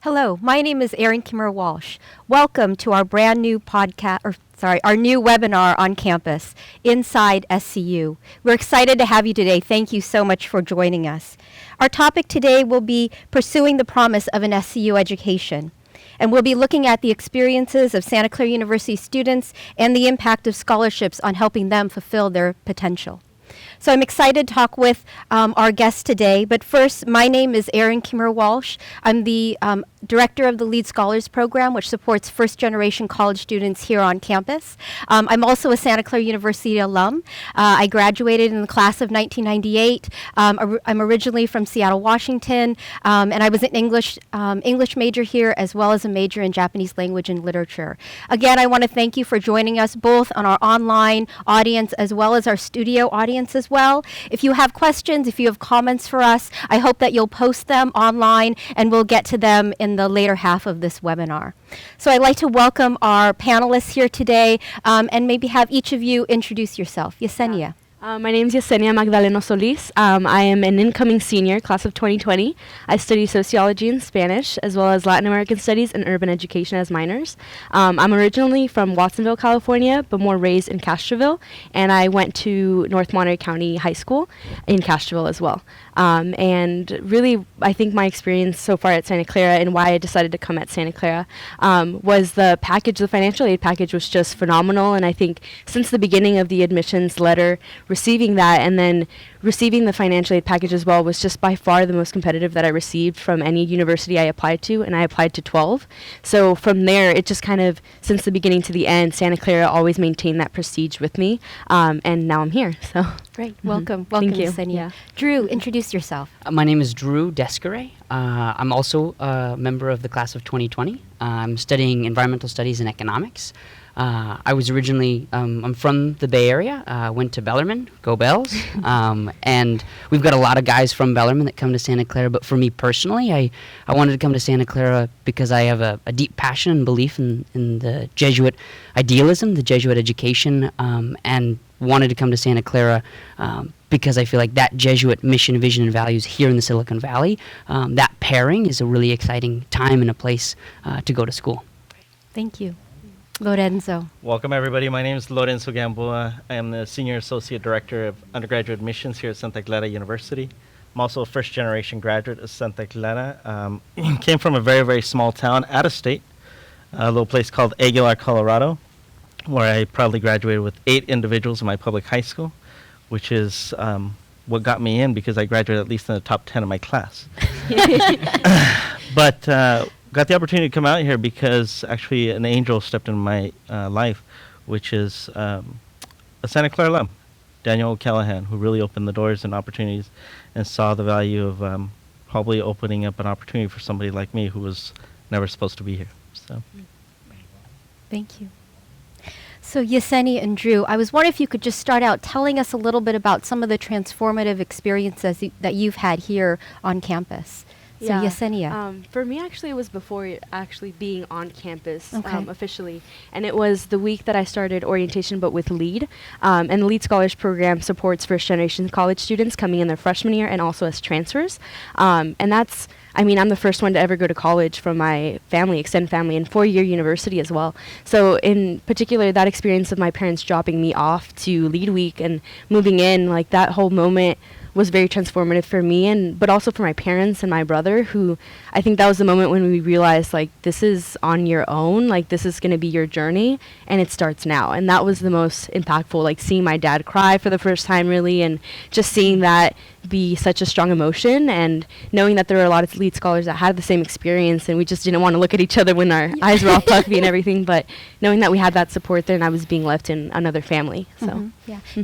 Hello, my name is Erin Kimmer Walsh. Welcome to our brand new our new webinar on campus, InsideSCU. We're excited to have you today. Thank you so much for joining us. Our topic today will be pursuing the promise of an SCU education. And we'll be looking at the experiences of Santa Clara University students and the impact of scholarships on helping them fulfill their potential. So I'm excited to talk with our guests today. But first, my name is Erin Kimmer Walsh. I'm the director of the Lead Scholars Program, which supports first-generation college students here on campus. I'm also a Santa Clara University alum. I graduated in the class of 1998. I'm originally from Seattle, Washington, and I was an English major here as well as a major in Japanese language and literature. Again, I want to thank you for joining us both on our online audience as well as our studio audience as well. If you have questions, if you have comments for us, I hope that you'll post them online and we'll get to them in the later half of this webinar. So I'd like to welcome our panelists here today and maybe have each of you introduce yourself. Yesenia. My name is Yesenia Magdaleno Solis. I am an incoming senior, class of 2020. I study sociology and Spanish, as well as Latin American studies and urban education as minors. I'm originally from Watsonville, California, but more raised in Castroville, and I went to North Monterey County High School in Castroville as well. And really, I think my experience so far at Santa Clara and why I decided to come at Santa Clara was the package. The financial aid package was just phenomenal, and I think since the beginning of the admissions letter, receiving that and then receiving the financial aid package as well was just by far the most competitive that I received from any university I applied to, and I applied to 12. So from there, it just kind of, since the beginning to the end, Santa Clara always maintained that prestige with me, and now I'm here. So great. Welcome. Welcome, Thank you. Yesenia. Yeah. Drew, introduce yourself. My name is Drew Descaray. I'm also a member of the class of 2020. I'm studying environmental studies and economics. I was originally, I'm from the Bay Area, went to Bellarmine, go Bells, and we've got a lot of guys from Bellarmine that come to Santa Clara, but for me personally, I wanted to come to Santa Clara because I have a deep passion and belief in the Jesuit idealism, the Jesuit education, and wanted to come to Santa Clara because I feel like that Jesuit mission, vision, and values here in the Silicon Valley, that pairing is a really exciting time and a place to go to school. Thank you. Lorenzo. Welcome, everybody. My name is Lorenzo Gamboa. I am the Senior Associate Director of Undergraduate Admissions here at Santa Clara University. I'm also a first-generation graduate of Santa Clara. Came from a very, very small town out of state, a little place called Aguilar, Colorado, where I proudly graduated with 8 individuals in my public high school, which is what got me in because I graduated at least in the top 10 of my class. But got the opportunity to come out here because actually an angel stepped into my life, which is a Santa Clara alum, Daniel Callahan, who really opened the doors and opportunities and saw the value of probably opening up an opportunity for somebody like me who was never supposed to be here. So, Thank you. So Yesenia and Drew, I was wondering if you could just start out telling us a little bit about some of the transformative experiences that you've had here on campus. So Yesenia. For me, actually, it was before actually being on campus officially. And it was the week that I started orientation, but with LEAD. And the LEAD Scholars Program supports first-generation college students coming in their freshman year and also as transfers. And that's, I mean, I'm the first one to ever go to college from my family, extended family, and 4-year university as well. So in particular, that experience of my parents dropping me off to LEAD week and moving in, like that whole moment was very transformative for me, but also for my parents and my brother, who I think that was the moment when we realized, like, this is on your own, like, this is going to be your journey, and it starts now. And that was the most impactful, like, seeing my dad cry for the first time, really, and just seeing that be such a strong emotion, and knowing that there were a lot of LEAD scholars that had the same experience, and we just didn't want to look at each other when our eyes were all puffy and everything, but knowing that we had that support there and I was being left in another family. So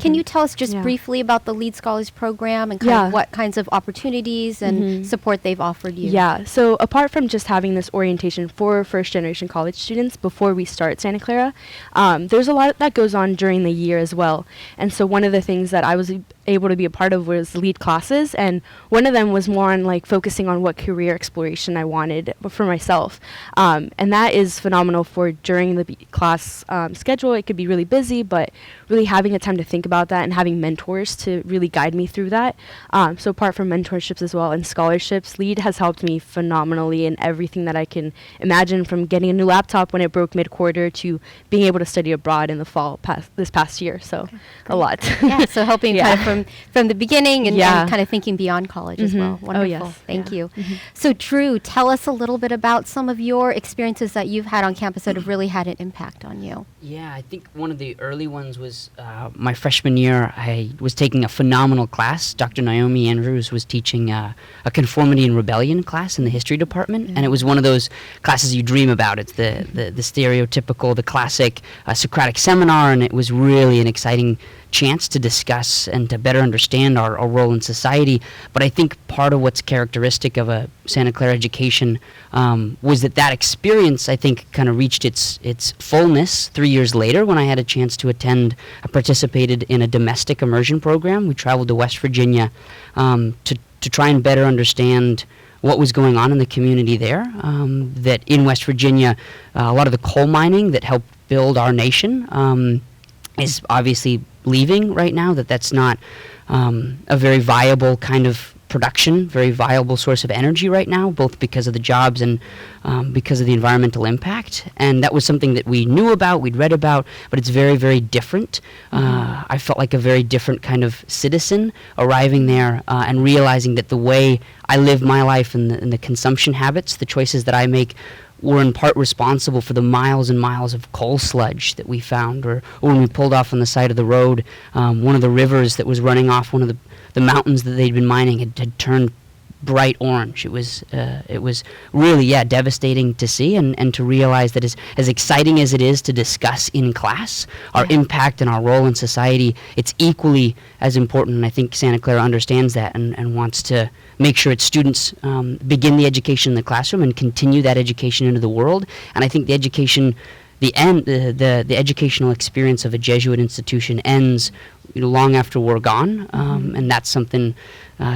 Can you tell us just briefly about the LEAD Scholars Program and kind of what kinds of opportunities and support they've offered you? Yeah, so apart from just having this orientation for first-generation college students before we start Santa Clara, there's a lot that goes on during the year as well. And so one of the things that I was able to be a part of was LEAD classes, and one of them was more on like focusing on what career exploration I wanted for myself, and that is phenomenal for during the class schedule. It could be really busy, but really having a time to think about that and having mentors to really guide me through that. So apart from mentorships as well and scholarships, LEAD has helped me phenomenally in everything that I can imagine, from getting a new laptop when it broke mid-quarter to being able to study abroad in the fall this past year. So a lot. Yeah, so helping kind of from the beginning and kind of thinking beyond college as well. Wonderful. Oh, yes. Thank you. So Drew, tell us a little bit about some of your experiences that you've had on campus that have really had an impact on you. Yeah, I think one of the early ones was my freshman year. I was taking a phenomenal class. Dr. Naomi Andrews was teaching a conformity and rebellion class in the history department, and it was one of those classes you dream about. It's the stereotypical, the classic Socratic seminar, and it was really an exciting chance to discuss and to better understand our role in society. But I think part of what's characteristic of a Santa Clara education was that experience, I think, kind of reached its fullness 3 years later when I had a chance to I participated in a domestic immersion program. We traveled to West Virginia to try and better understand what was going on in the community there. That in West Virginia, a lot of the coal mining that helped build our nation is obviously leaving right now, that's not a very viable kind of production, very viable source of energy right now, both because of the jobs and because of the environmental impact. And that was something that we knew about, we'd read about, but it's very, very different. I felt like a very different kind of citizen arriving there and realizing that the way I live my life and the consumption habits, the choices that I make, were in part responsible for the miles and miles of coal sludge that we found, or when we pulled off on the side of the road, one of the rivers that was running off one of the mountains that they'd been mining had turned bright orange. It was really devastating to see and to realize that as exciting as it is to discuss in class our impact and our role in society, it's equally as important, and I think Santa Clara understands that and wants to make sure its students begin the education in the classroom and continue that education into the world. And I think the educational experience of a Jesuit institution ends long after we're gone, and that's something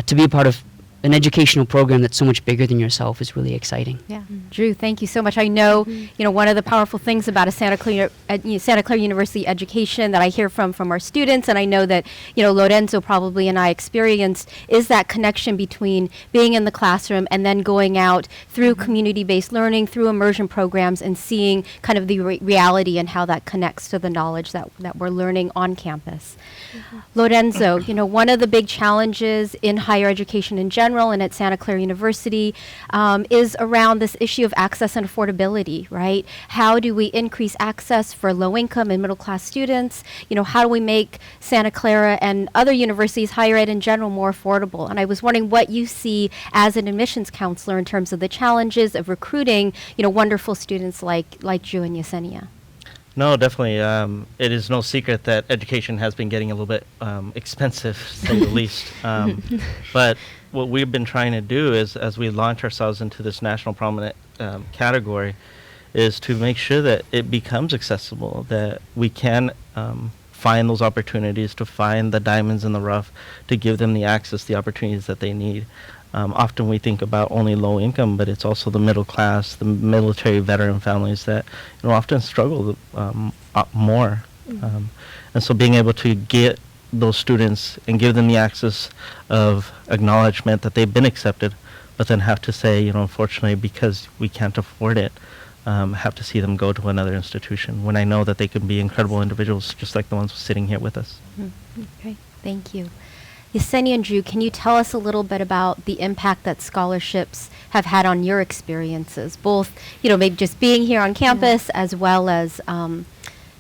to be a part of. An educational program that's so much bigger than yourself is really exciting. Yeah, Drew, thank you so much. I know, one of the powerful things about a Santa Clara University education that I hear from our students, and I know that, Lorenzo probably and I experienced, is that connection between being in the classroom and then going out through community-based learning, through immersion programs, and seeing kind of the reality and how that connects to the knowledge that we're learning on campus. Lorenzo, one of the big challenges in higher education in general and at Santa Clara University is around this issue of access and affordability, right? How do we increase access for low-income and middle-class students? How do we make Santa Clara and other universities, higher ed in general, more affordable? And I was wondering what you see as an admissions counselor in terms of the challenges of recruiting, wonderful students like Drew and Yesenia. No, definitely. It is no secret that education has been getting a little bit expensive, to say the least. But what we've been trying to do is, as we launch ourselves into this national prominent category, is to make sure that it becomes accessible, that we can find those opportunities, to find the diamonds in the rough, to give them the access, the opportunities that they need. Often we think about only low income, but it's also the middle class, the military veteran families that often struggle more. And so being able to get those students and give them the access of acknowledgement that they've been accepted, but then have to say, unfortunately, because we can't afford it, have to see them go to another institution, when I know that they can be incredible individuals just like the ones sitting here with us. Okay, thank you. Yesenia and Drew, can you tell us a little bit about the impact that scholarships have had on your experiences, both, maybe just being here on campus as well as,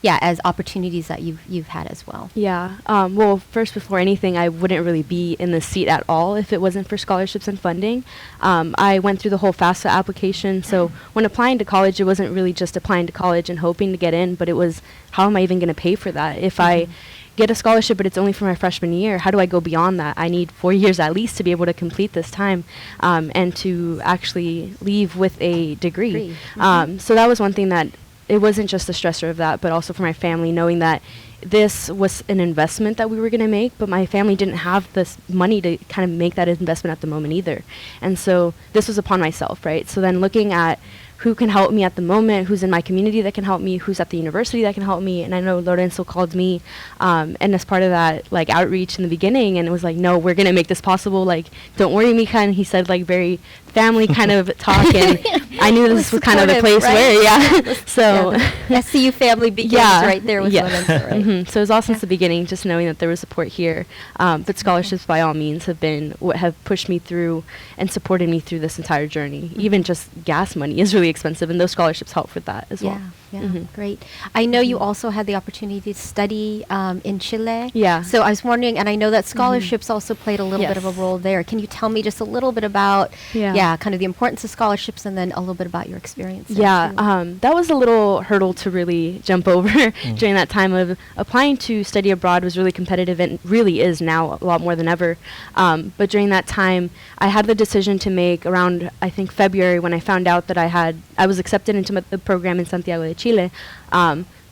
as opportunities that you've had as well? Yeah. Well, first, before anything, I wouldn't really be in this seat at all if it wasn't for scholarships and funding. I went through the whole FAFSA application, so when applying to college, it wasn't really just applying to college and hoping to get in, but it was, how am I even going to pay for that? If I get a scholarship, but it's only for my freshman year, how do I go beyond that? I need 4 years at least to be able to complete this time and to actually leave with a degree. So that was one thing that, it wasn't just the stressor of that, but also for my family, knowing that this was an investment that we were going to make, but my family didn't have this money to kind of make that investment at the moment either. And so this was upon myself, right? So then looking at who can help me at the moment, who's in my community that can help me, who's at the university that can help me. And I know Lorenzo called me, and as part of that, like, outreach in the beginning, and it was like, no, we're going to make this possible. Like, don't worry, Mika. And he said, like, very family kind of talk, and I knew this was kind of the place where, so. The SCU family begins right there with Lorenzo, right? So it was awesome since the beginning, just knowing that there was support here. But scholarships, by all means, have been what have pushed me through and supported me through this entire journey. Even just gas money is really expensive, and those scholarships help with that as well. Yeah, great. I know you also had the opportunity to study in Chile. Yeah. So I was wondering, and I know that scholarships also played a little bit of a role there. Can you tell me just a little bit about, kind of the importance of scholarships, and then a little bit about your experience? That was a little hurdle to really jump over during that time of applying to study abroad. Was really competitive, and really is now a lot more than ever. But during that time, I had the decision to make around, I think, February, when I found out that I was accepted into the program in Santiago de Chile,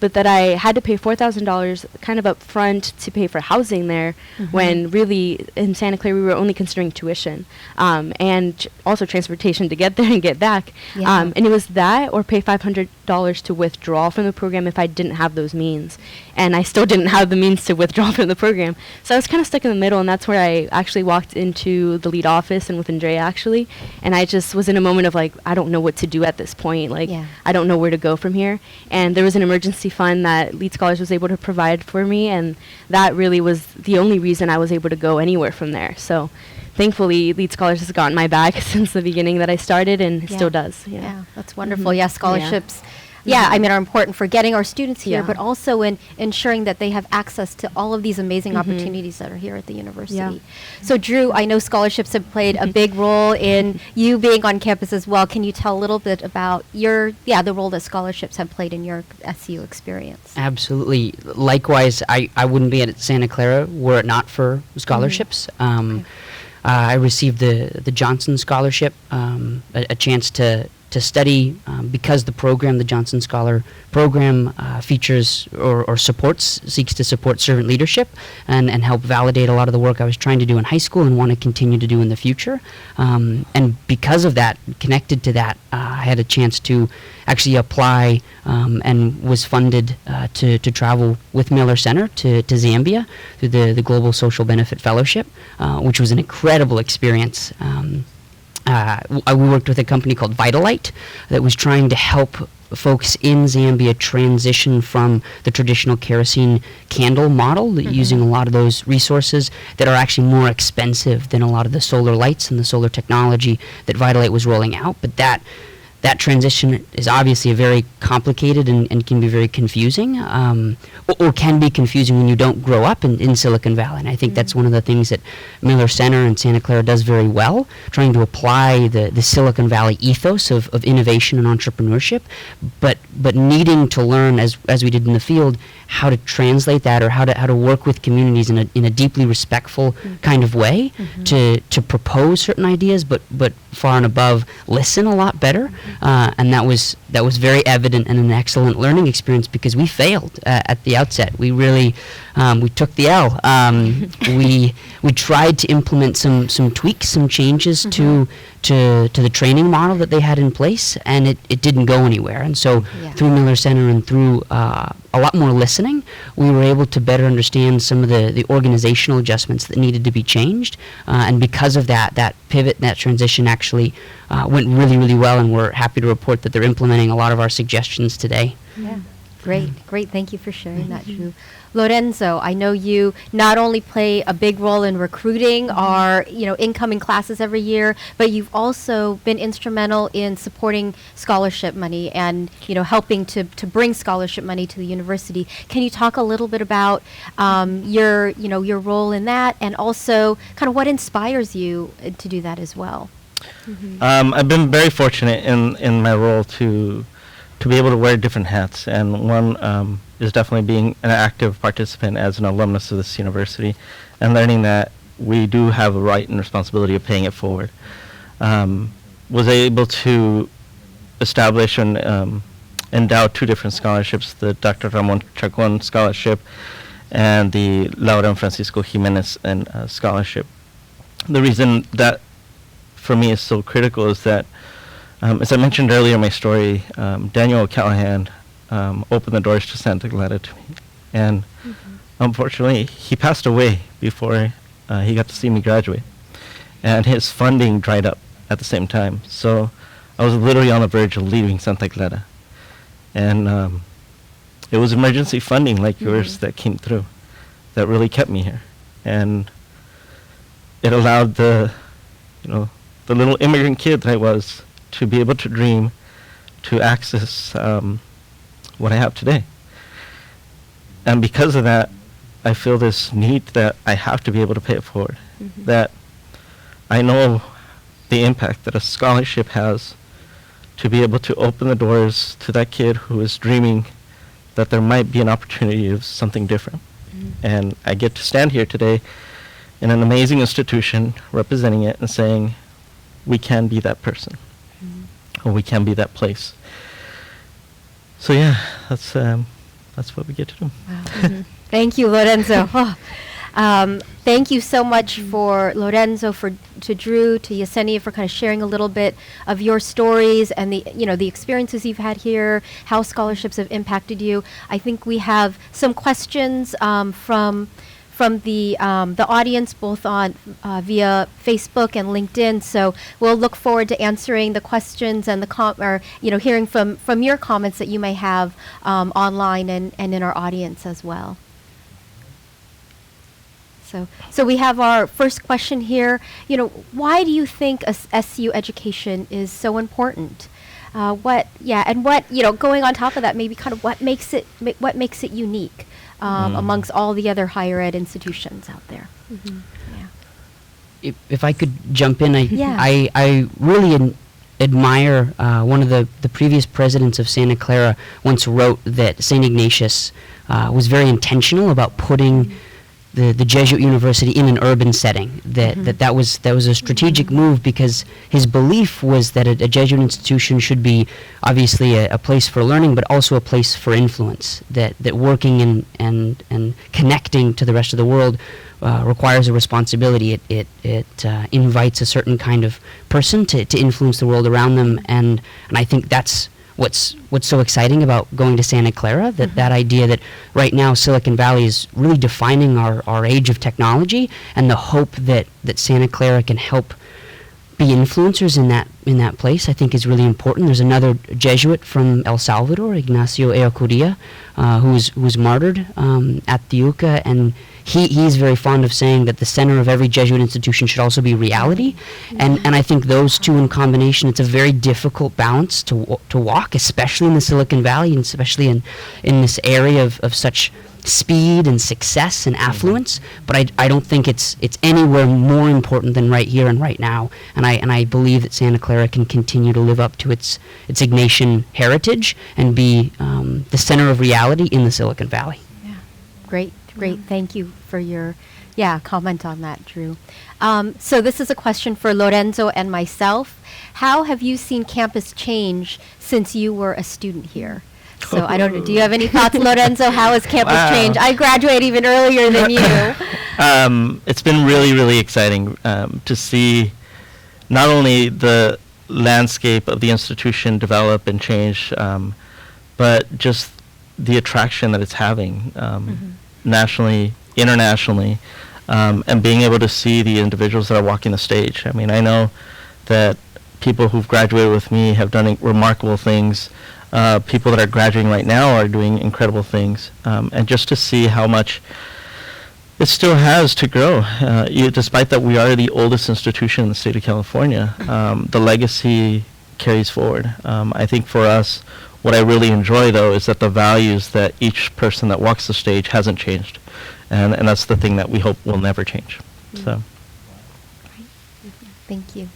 but that I had to pay $4,000 kind of up front to pay for housing there, when really in Santa Clara we were only considering tuition, and also transportation to get there and get back. And it was that, or pay $500 to withdraw from the program if I didn't have those means. And I still didn't have the means to withdraw from the program. So I was kind of stuck in the middle, and that's where I actually walked into the lead office and with Andrea, actually. And I just was in a moment of, like, I don't know what to do at this point. Like, I don't know where to go from here. And there was an emergency fund that Lead Scholars was able to provide for me, and that really was the only reason I was able to go anywhere from there. So thankfully, Lead Scholars has gotten my back since the beginning that I started, and still does. Yeah, that's wonderful. Yeah, scholarships. I mean, are important for getting our students here, but also in ensuring that they have access to all of these amazing opportunities that are here at the university. So, Drew, I know scholarships have played a big role in you being on campus as well. Can you tell a little bit about the role that scholarships have played in your SCU experience? Absolutely. Likewise, I wouldn't be at Santa Clara were it not for scholarships. I received the Johnson Scholarship, a chance to study because the Johnson Scholar Program features or seeks to support servant leadership and help validate a lot of the work I was trying to do in high school and want to continue to do in the future. And because of that, connected to that, I had a chance to actually apply and was funded to travel with Miller Center to Zambia through the Global Social Benefit Fellowship, which was an incredible experience. We worked with a company called Vitalite that was trying to help folks in Zambia transition from the traditional kerosene candle model, using a lot of those resources that are actually more expensive than a lot of the solar lights and the solar technology that Vitalite was rolling out. But that transition is obviously a very complicated and can be very confusing, or can be confusing when you don't grow up in Silicon Valley. And I think that's one of the things that Miller Center and Santa Clara does very well, trying to apply the Silicon Valley ethos of innovation and entrepreneurship, but needing to learn, as we did in the field, how to translate that, or how to work with communities in a deeply respectful kind of way, to propose certain ideas, but far and above listen a lot better. And that was very evident and an excellent learning experience, because we failed at the outset. We really we took the L. We tried to implement some tweaks, some changes to the training model that they had in place, and it didn't go anywhere. And so through Miller Center and through a lot more listening, we were able to better understand some of the organizational adjustments that needed to be changed. And because of that pivot, that transition actually went really, really well, and we're happy to report that they're implementing a lot of our suggestions today. Yeah, great. Thank you for sharing that, Drew. Lorenzo, I know you not only play a big role in recruiting our incoming classes every year, but you've also been instrumental in supporting scholarship money and helping to bring scholarship money to the university. Can you talk a little bit about your role in that, and also kind of what inspires you to do that as well? I've been very fortunate in my role to be able to wear different hats, and one is definitely being an active participant as an alumnus of this university, and learning that we do have a right and responsibility of paying it forward. Was able to establish and endow two different scholarships, the Dr. Ramon Chacon Scholarship and the Laura and Francisco Jimenez Scholarship. The reason that for me is so critical is that As I mentioned earlier in my story, Daniel O'Callahan opened the doors to Santa Clara to me. And unfortunately, he passed away before he got to see me graduate. And his funding dried up at the same time. So I was literally on the verge of leaving Santa Clara. And it was emergency funding like yours that came through that really kept me here. And it allowed the little immigrant kid that I was to be able to dream, to access what I have today. And because of that, I feel this need that I have to be able to pay it forward. That I know the impact that a scholarship has to be able to open the doors to that kid who is dreaming that there might be an opportunity of something different. And I get to stand here today in an amazing institution representing it and saying, we can be that person, or we can be that place. So yeah, that's what we get to do. Wow. Thank you, Lorenzo. Thank you so much for Lorenzo, to Drew, to Yesenia for kind of sharing a little bit of your stories and the experiences you've had here, how scholarships have impacted you. I think we have some questions from the audience, both on via Facebook and LinkedIn. So we'll look forward to answering the questions and hearing from your comments that you may have online and in our audience as well. So we have our first question here. Why do you think SCU education is so important? Going on top of that, maybe kind of what makes it unique amongst all the other higher ed institutions out there? If I could jump in, Yeah. I really admire one of the previous presidents of Santa Clara once wrote that St. Ignatius was very intentional about putting the Jesuit University in an urban setting. That was a strategic move, because his belief was that a Jesuit institution should be obviously a place for learning, but also a place for influence. That working and connecting to the rest of the world requires a responsibility. It invites a certain kind of person to influence the world around them, and I think that's what's so exciting about going to Santa Clara, that idea that right now Silicon Valley is really defining our age of technology, and the hope that Santa Clara can help be influencers in that place, I think is really important. There's another Jesuit from El Salvador, Ignacio Ellacuría, who was martyred at the UCA, and he's very fond of saying that the center of every Jesuit institution should also be reality, and I think those two in combination, it's a very difficult balance to walk, especially in the Silicon Valley, and especially in this area of such speed and success and affluence. But I don't think it's anywhere more important than right here and right now, and I believe that Santa Clara can continue to live up to its Ignatian heritage and be the center of reality in the Silicon Valley. Yeah, great. Thank you for your comment on that, Drew. So this is a question for Lorenzo and myself. How have you seen campus change since you were a student here? So I don't know. Do you have any thoughts, Lorenzo? How has campus changed? I graduated even earlier than you. It's been really, really exciting to see not only the landscape of the institution develop and change, but just the attraction that it's having nationally, internationally, and being able to see the individuals that are walking the stage. I mean, I know that people who've graduated with me have done remarkable things. People that are graduating right now are doing incredible things. And just to see how much it still has to grow, despite that we are the oldest institution in the state of California, the legacy carries forward. I think for us, what I really enjoy, though, is that the values that each person that walks the stage hasn't changed. And that's the thing that we hope will never change. So. Thank you.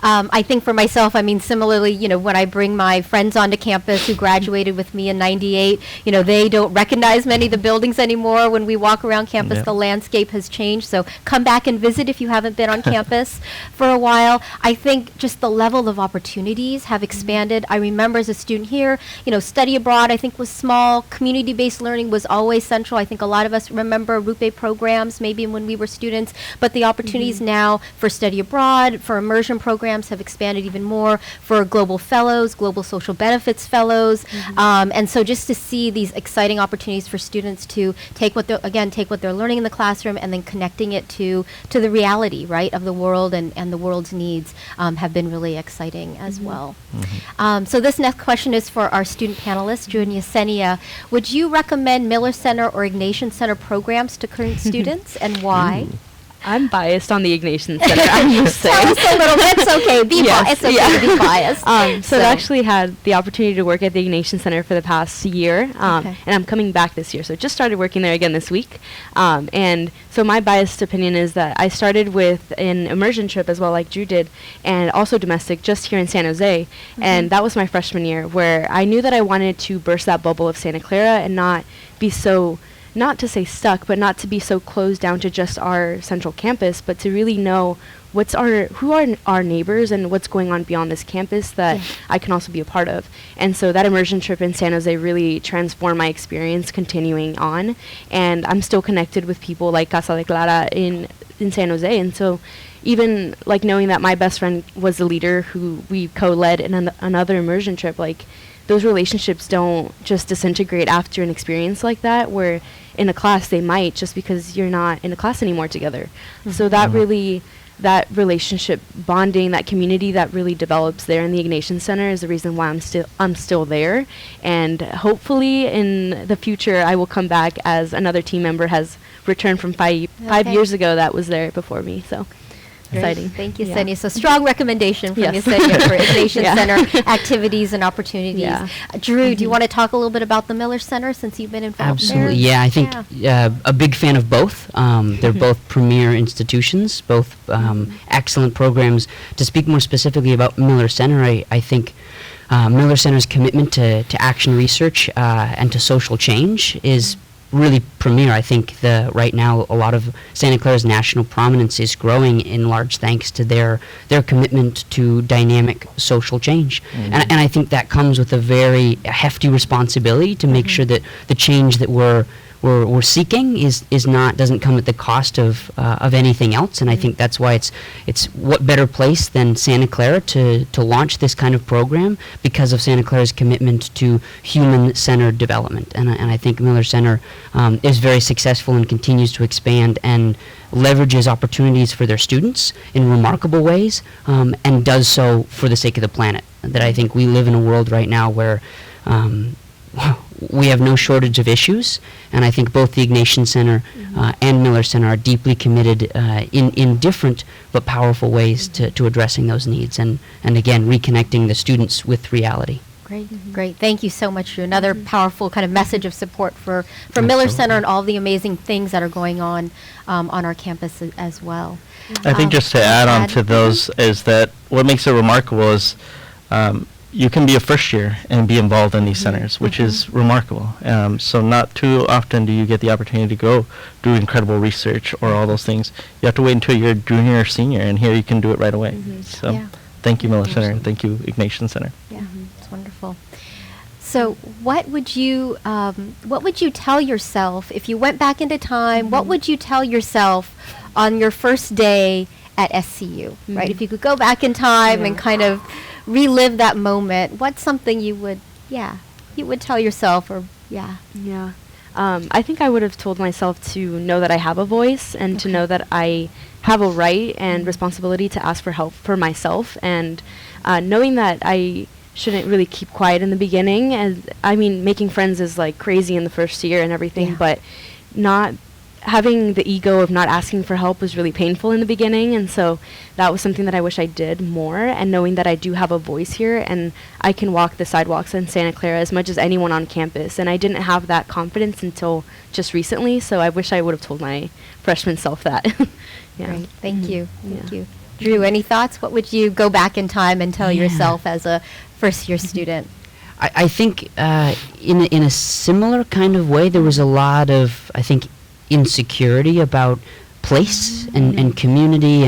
I think for myself, I mean, similarly, when I bring my friends onto campus who graduated with me in '98, they don't recognize many of the buildings anymore. When we walk around campus, the landscape has changed. So come back and visit if you haven't been on campus for a while. I think just the level of opportunities have expanded. I remember as a student here, study abroad, I think, was small. Community-based learning was always central. I think a lot of us remember Rupe programs maybe when we were students, but the opportunities now for study abroad abroad, for immersion programs have expanded even more, for global fellows, global social benefits fellows. And so just to see these exciting opportunities for students to take what they're learning in the classroom and then connecting it to the reality, right, of the world and the world's needs have been really exciting as well. So this next question is for our student panelists, Drew and Yesenia. Would you recommend Miller Center or Ignatian Center programs to current students, and why? I'm biased on the Ignatian Center, I must say. Tell us a little bit. It's okay. It's okay to be biased. So I've actually had the opportunity to work at the Ignatian Center for the past year, and I'm coming back this year. So I just started working there again this week. And so my biased opinion is that I started with an immersion trip as well, like Drew did, and also domestic, just here in San Jose. And that was my freshman year, where I knew that I wanted to burst that bubble of Santa Clara and not be so, not to say stuck, but not to be so closed down to just our central campus, but to really know who are our neighbors and what's going on beyond this campus that I can also be a part of. And so that immersion trip in San Jose really transformed my experience continuing on. And I'm still connected with people like Santa Clara in San Jose. And so even like knowing that my best friend was the leader who we co-led in another immersion trip, like those relationships don't just disintegrate after an experience like that, where in a class they might, just because you're not in a class anymore together. So that really, that relationship bonding, that community that really develops there in the Ignatian Center is the reason why I'm still there. And hopefully in the future I will come back, as another team member has returned from 5 years ago that was there before me. So exciting. Thank you, Yesenia. So strong recommendation from Yesenia for Ignatian Center activities and opportunities. Drew, do you want to talk a little bit about the Miller Center since you've been involved there? Absolutely. Yeah, I think a big fan of both. They're both premier institutions, both excellent programs. To speak more specifically about Miller Center, I think Miller Center's commitment to action research and to social change is really premier. I think right now a lot of Santa Clara's national prominence is growing in large thanks to their commitment to dynamic social change. And I think that comes with a very hefty responsibility to make sure that the change that we're seeking doesn't come at the cost of anything else. And I think that's why it's what better place than Santa Clara to launch this kind of program, because of Santa Clara's commitment to human-centered development. And I think Miller Center is very successful and continues to expand and leverages opportunities for their students in remarkable ways, and does so for the sake of the planet. That I think we live in a world right now where we have no shortage of issues, and I think both the Ignatian Center and Miller Center are deeply committed in different but powerful ways to addressing those needs and again, reconnecting the students with reality. Great. Thank you so much, Drew. Another powerful kind of message of support for Miller Center and all the amazing things that are going on our campus as well. I think just to add on to those is that what makes it remarkable is you can be a first year and be involved in these centers, which is remarkable. So not too often do you get the opportunity to go do incredible research or all those things. You have to wait until you're junior or senior, and here you can do it right away. So thank you, Miller Center, and thank you, Ignatian Center. It's wonderful. So what would you tell yourself if you went back into time? What would you tell yourself on your first day at SCU, right? If you could go back in time and kind of relive that moment, what's something you would tell yourself, or I think I would have told myself to know that I have a voice and to know that I have a right and responsibility to ask for help for myself, and knowing that I shouldn't really keep quiet in the beginning. And I mean, making friends is like crazy in the first year and everything, but not having the ego of not asking for help was really painful in the beginning, and so that was something that I wish I did more, and knowing that I do have a voice here and I can walk the sidewalks in Santa Clara as much as anyone on campus, and I didn't have that confidence until just recently, so I wish I would have told my freshman self that. Great. Thank you. Thank you. Drew, any thoughts? What would you go back in time and tell yourself as a first-year student? I think in a similar kind of way, there was a lot of, I think, insecurity about place and community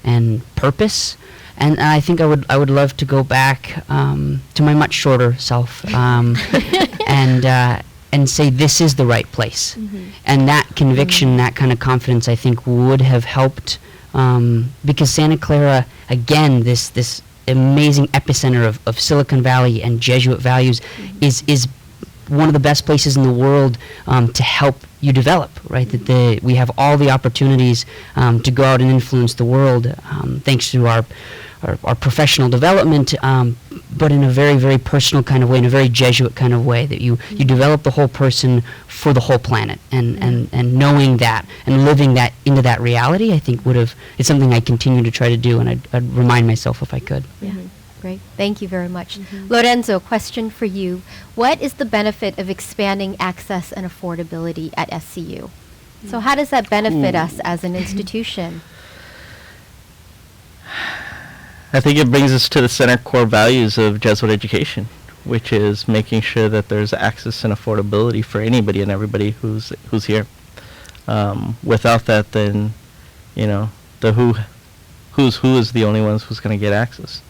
and purpose, and I think I would love to go back to my much shorter self and say this is the right place, and that conviction, that kind of confidence, I think would have helped because Santa Clara, again, this amazing epicenter of Silicon Valley and Jesuit values, is one of the best places in the world to help you develop, right? That we have all the opportunities to go out and influence the world, thanks to our professional development, but in a very, very personal kind of way, in a very Jesuit kind of way, that you develop the whole person for the whole planet, and knowing that and living that into that reality, I think it's something I continue to try to do, and I'd remind myself if I could. Yeah. Great. Thank you very much. Lorenzo, question for you. What is the benefit of expanding access and affordability at SCU? So how does that benefit us as an institution? I think it brings us to the center core values of Jesuit education, which is making sure that there's access and affordability for anybody and everybody who's here. Without that, then, the who's who is the only ones who's going to get access.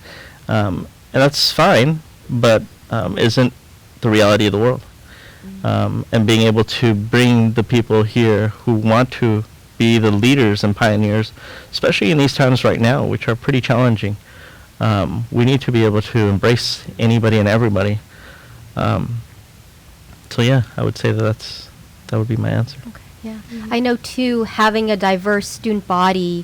And that's fine, but isn't the reality of the world. And being able to bring the people here who want to be the leaders and pioneers, especially in these times right now, which are pretty challenging. We need to be able to embrace anybody and everybody. So yeah, I would say that would be my answer. Okay. Yeah. I know too, having a diverse student body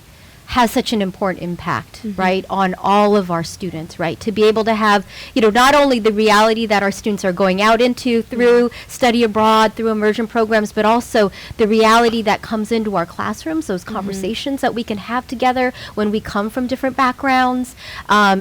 has such an important impact, right, on all of our students, right? To be able to have, not only the reality that our students are going out into through study abroad, through immersion programs, but also the reality that comes into our classrooms, those conversations that we can have together when we come from different backgrounds,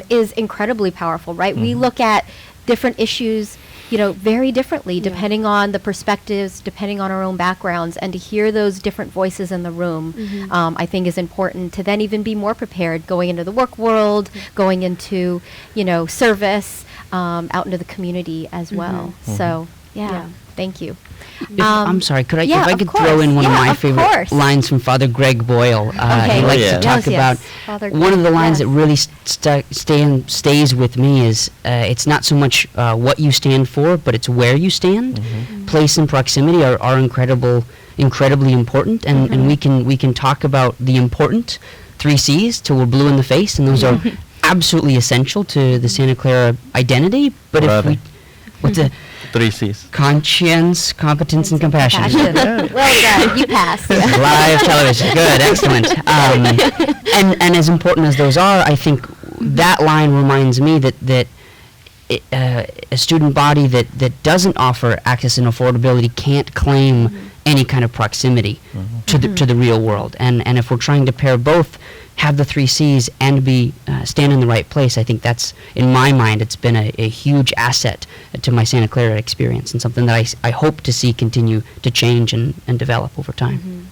is incredibly powerful, right? We look at different issues very differently depending on the perspectives, depending on our own backgrounds, and to hear those different voices in the room, I think is important to then even be more prepared going into the work world, going into, service, out into the community as well. So, thank you. I'm sorry, if I could course. throw in one of my of favorite course. lines from Father Greg Boyle. He likes to talk about one of the lines that really stays with me is it's not so much what you stand for, but it's where you stand. Place and proximity are incredibly important, and we can talk about the important 3 C's till we're blue in the face, and those are absolutely essential to the Santa Clara identity. But what's the 3 C's. Conscience, competence, and compassion. Well done. You passed. Live television. Good. Excellent. And as important as those are, I think that line reminds me that a student body that doesn't offer access and affordability can't claim any kind of proximity to the real world. And if we're trying to pair both, have the 3 C's and stand in the right place, I think that's, in my mind, it's been a huge asset to my Santa Clara experience, and something that I hope to see continue to change and develop over time.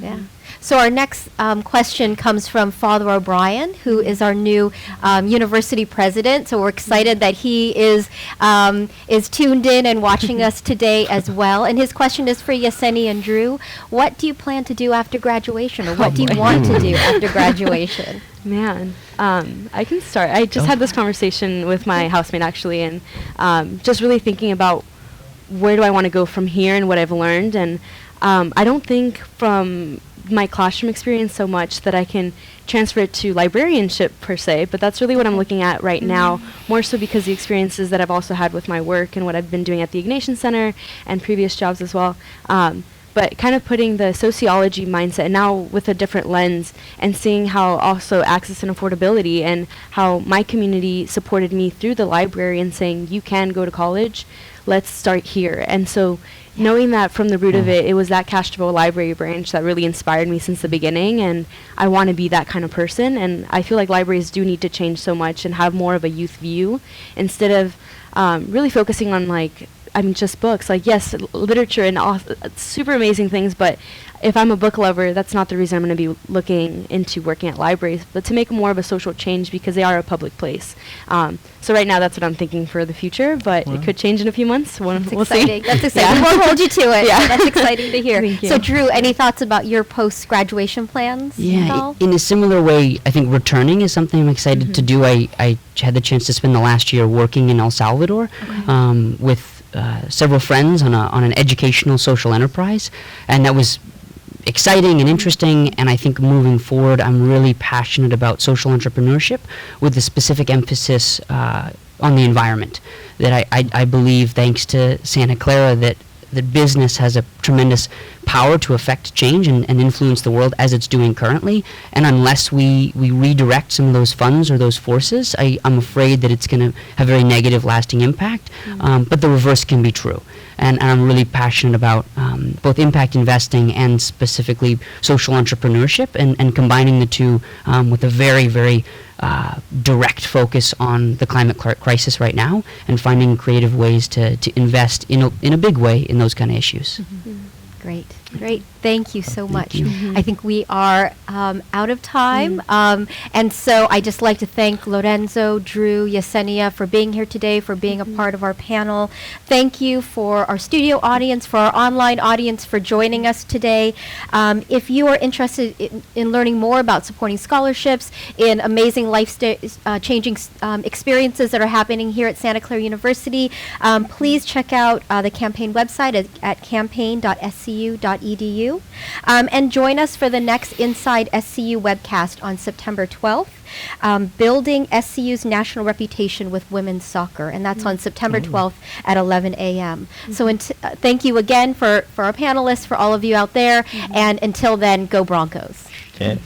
Yeah. So our next question comes from Father O'Brien, who is our new university president. So we're excited that he is tuned in and watching us today as well. And his question is for Yesenia and Drew. What do you plan to do after graduation, or what do you want to do after graduation? Man, I can start. I just had this conversation with my housemate, actually, and just really thinking about where do I want to go from here and what I've learned. And I don't think from my classroom experience so much that I can transfer it to librarianship per se, but that's really what I'm looking at right now, more so because the experiences that I've also had with my work and what I've been doing at the Ignatian Center and previous jobs as well. But kind of putting the sociology mindset now with a different lens, and seeing how also access and affordability, and how my community supported me through the library and saying, you can go to college, let's start here. And so knowing that from the root of it, it was that Castroville Library branch that really inspired me since the beginning, and I want to be that kind of person. And I feel like libraries do need to change so much and have more of a youth view, instead of really focusing on just books. Yes, literature and super amazing things, but if I'm a book lover, that's not the reason I'm going to be looking into working at libraries, but to make more of a social change, because they are a public place. So right now, that's what I'm thinking for the future, but it could change in a few months. We'll see. That's exciting. We'll hold you to it. Yeah. That's exciting to hear. Thank you. So Drew, any thoughts about your post-graduation plans? Yeah, in a similar way, I think returning is something I'm excited to do. I had the chance to spend the last year working in El Salvador with several friends on an educational social enterprise, and that was exciting and interesting, and I think moving forward, I'm really passionate about social entrepreneurship with a specific emphasis on the environment. That I believe, thanks to Santa Clara, that business has a tremendous power to affect change and influence the world as it's doing currently. And unless we redirect some of those funds or those forces, I'm afraid that it's going to have a very negative, lasting impact. But the reverse can be true. And I'm really passionate about both impact investing and specifically social entrepreneurship, and combining the two with a very, very direct focus on the climate crisis right now, and finding creative ways to invest in a big way in those kind of issues. Great. Thank you so much. you. I think we are out of time. And so I just like to thank Lorenzo, Drew, Yesenia for being here today, for being a part of our panel. Thank you for our studio audience, for our online audience for joining us today. If you are interested in learning more about supporting scholarships, in amazing life-changing experiences that are happening here at Santa Clara University, please check out the campaign website at campaign.scu.edu. And join us for the next Inside SCU webcast on September 12th, Building SCU's National Reputation with Women's Soccer, and that's on September 12th at 11 a.m. So thank you again for our panelists, for all of you out there, and until then, go Broncos. Okay.